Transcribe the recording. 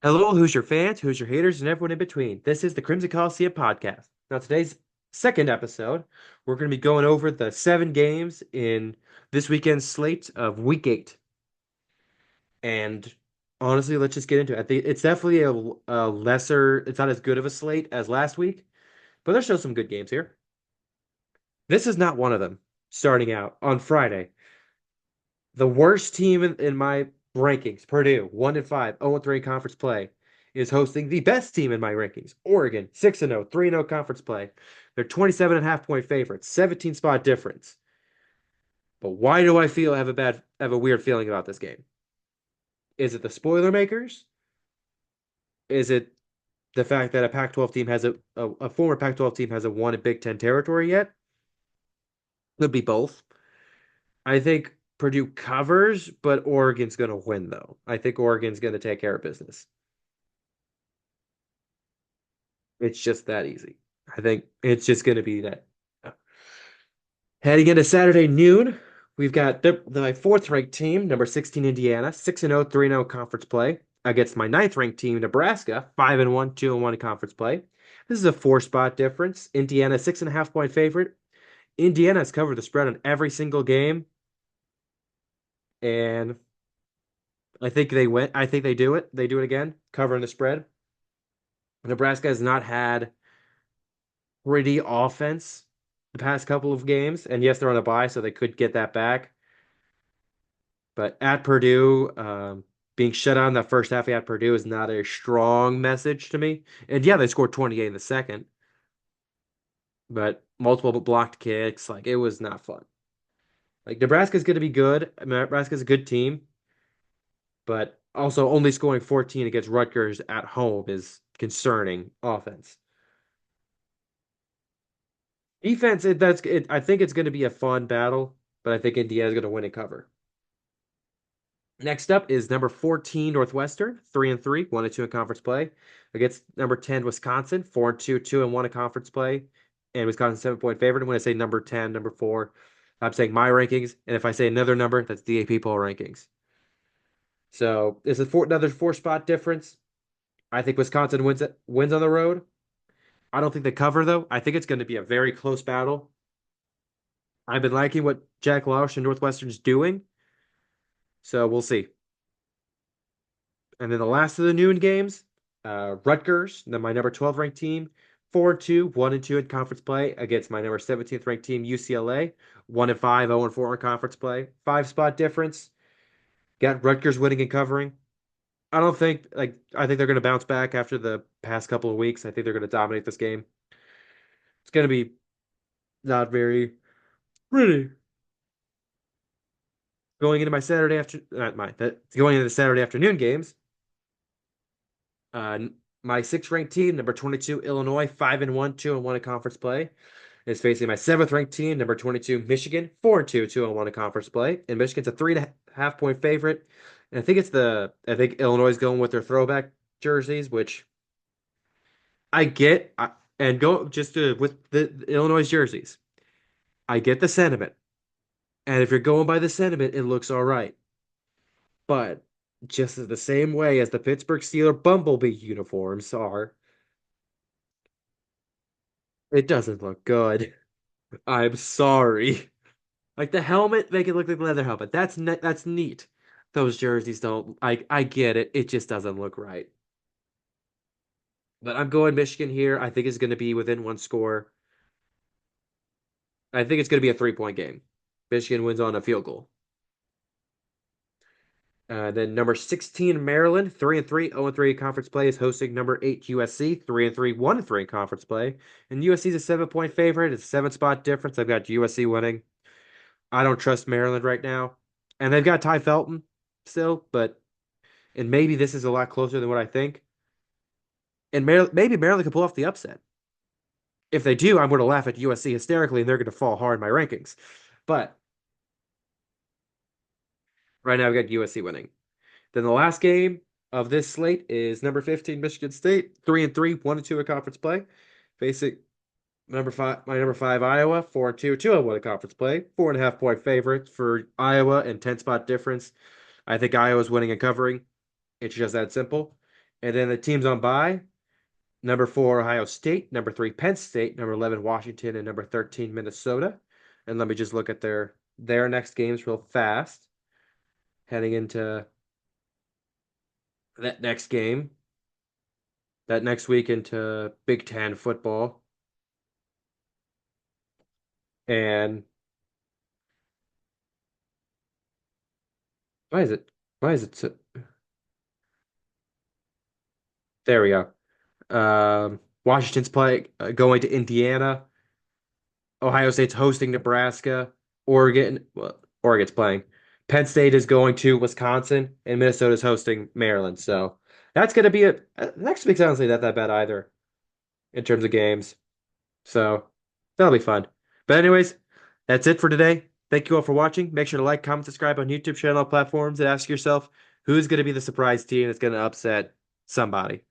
Hello, who's your fans, who's your haters, and everyone in between. This is the Crimson Coliseum podcast. Now, today's second episode, we're going to be going over the 7 games in this weekend's slate of Week 8. And honestly, let's just get into it. I think it's definitely a lesser, it's not as good of a slate as last week, but there's still some good games here. This is not one of them, starting out on Friday. The worst team in my rankings, Purdue, 1-5, 0-3 conference play, is hosting the best team in my rankings, Oregon, 6-0, 3-0 conference play. They're 27.5 point favorites, 17 spot difference. But why do I have a weird feeling about this game? Is it the spoiler makers? Is it the fact that a Pac-12 team has a former Pac-12 team hasn't won a Big Ten territory yet? Could be both. I think Purdue covers, but Oregon's going to win, though. I think Oregon's going to take care of business. It's just that easy. I think it's just going to be that. Heading into Saturday noon, we've got my fourth ranked team, number 16 Indiana, 6-0, 3-0 conference play against my ninth ranked team, Nebraska, 5-1, 2-1 conference play. This is a 4 spot difference. Indiana, 6.5 point favorite. Indiana has covered the spread on every single game, and I think they win. I think they do it. They do it again, covering the spread. Nebraska has not had pretty offense the past couple of games. And yes, they're on a bye, so they could get that back. But at Purdue, being shut out in the first half at Purdue is not a strong message to me. And yeah, they scored 28 in the second, but multiple blocked kicks. Like, it was not fun. Like, Nebraska's going to be good. I mean, Nebraska's a good team, but also only scoring 14 against Rutgers at home is concerning offense. Defense, I think it's going to be a fun battle, but I think Indiana's going to win and cover. Next up is number 14 Northwestern, 3-3, 1-2 in conference play, against number 10 Wisconsin, 4-2, 2-1 in conference play, and Wisconsin 7 point favorite. And when I say number 10, number 4, I'm saying my rankings, and if I say another number, that's the AP poll rankings. So it's another 4 spot difference. I think Wisconsin wins on the road. I don't think they cover though. I think it's going to be a very close battle. I've been liking what Jack Lausch and Northwestern's doing, so we'll see. And then the last of the noon games, Rutgers, then my number 12 ranked team, 4-2, 1-2 in conference play against my number 17th ranked team, UCLA, 1-5, 0-4 in conference play. 5 spot difference. Got Rutgers winning and covering. I think they're going to bounce back after the past couple of weeks. I think they're going to dominate this game. It's going to be not very pretty. Going into my Saturday after not my that going into the Saturday afternoon games, Uh, my sixth ranked team, number 22, Illinois, 5-1, 2-1 in conference play, is facing my seventh ranked team, number 22, Michigan, 4-2, 2-1 in conference play. And Michigan's a 3.5 point favorite. And I think Illinois is going with their throwback jerseys, which I get. And go just with the Illinois jerseys. I get the sentiment. And if you're going by the sentiment, it looks all right. But just as the same way as the Pittsburgh Steeler Bumblebee uniforms are, it doesn't look good. I'm sorry. Like the helmet, make it look like a leather helmet. That's neat. Those jerseys don't. I get it. It just doesn't look right. But I'm going Michigan here. I think it's going to be within one score. I think it's going to be a 3 point game. Michigan wins on a field goal. Then number 16 Maryland, 3-3, 0-3 conference play is hosting number 8 USC, 3-3, 1-3 conference play. And USC's a 7 point favorite. It's a 7 spot difference. I've got USC winning. I don't trust Maryland right now. And they've got Ty Felton still, but and maybe this is a lot closer than what I think. And maybe Maryland can pull off the upset. If they do, I'm going to laugh at USC hysterically, and they're going to fall hard in my rankings. But right now, I've got USC winning. Then the last game of this slate is number 15 Michigan State, 3-3, 1-2 in conference play, facing my number 5 Iowa, 4-2, 2-1 in conference play, 4.5 point favorite for Iowa and 10 spot difference. I think Iowa's winning and covering. It's just that simple. And then the teams on bye, number 4, Ohio State, number 3, Penn State, number 11, Washington, and number 13, Minnesota. And let me just look at their next games real fast. Heading into that next game, that next week into Big Ten football. And why is it? Why is it so, there we go. Washington's going to Indiana. Ohio State's hosting Nebraska. Oregon's playing. Penn State is going to Wisconsin, and Minnesota's hosting Maryland. So that's going to be next week's honestly not that bad either in terms of games. So that'll be fun. But anyways, that's it for today. Thank you all for watching. Make sure to like, comment, subscribe on YouTube channel platforms, and ask yourself who's going to be the surprise team that's going to upset somebody.